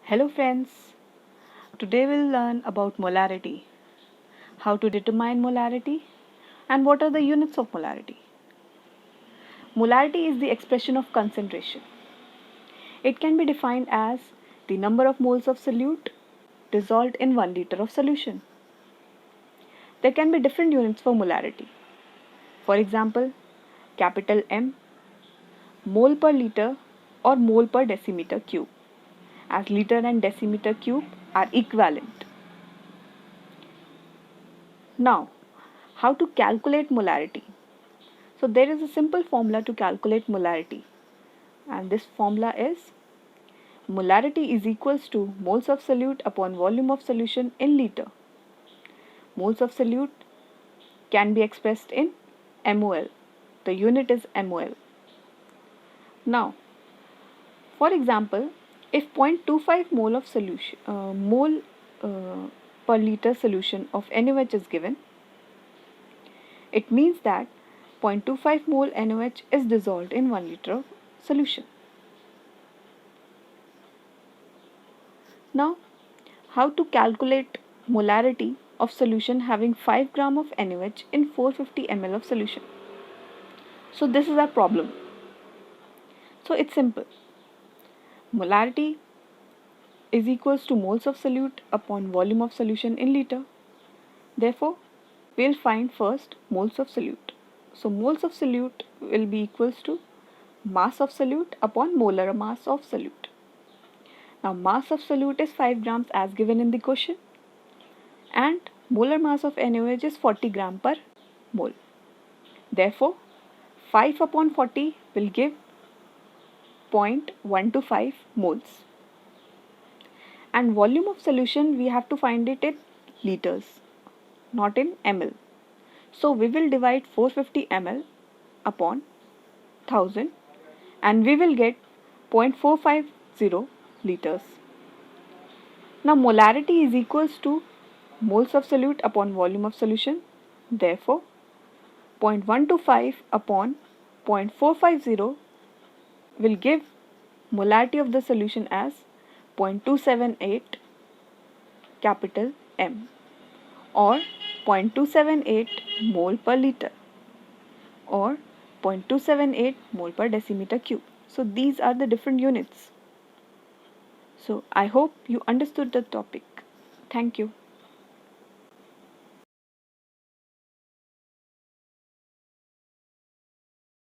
Hello friends, today we'll learn about molarity, how to determine molarity and what are the units of molarity. Molarity is the expression of concentration. It can be defined as the number of moles of solute dissolved in 1 liter of solution. There can be different units for molarity. For example, capital M, mole per liter or mole per decimeter cube, as liter and decimeter cube are equivalent. Now, how to calculate molarity? So there is a simple formula to calculate molarity, and this formula is molarity is equals to moles of solute upon volume of solution in liter. Moles of solute can be expressed in mol. The unit is mol. Now, for example, if 0.25 mole of solution per liter solution of NaOH is given, it means that 0.25 mole NaOH is dissolved in 1 liter of solution. Now, how to calculate molarity of solution having 5 gram of NaOH in 450 ml of solution? So this is our problem. So it's simple. Molarity is equals to moles of solute upon volume of solution in liter. Therefore, we'll find first moles of solute. So moles of solute will be equals to mass of solute upon molar mass of solute. Now mass of solute is 5 grams as given in the question, and molar mass of NaOH is 40 gram per mole. Therefore, 5 upon 40 will give 0.125 moles. And volume of solution we have to find it in liters, not in ml. So we will divide 450 ml upon 1000 and we will get 0.450 liters. Now molarity is equals to moles of solute upon volume of solution. Therefore, 0.125 upon 0.450 will give molarity of the solution as 0.278 capital M or 0.278 mole per liter or 0.278 mole per decimeter cube. So these are the different units. So I hope you understood the topic. Thank you.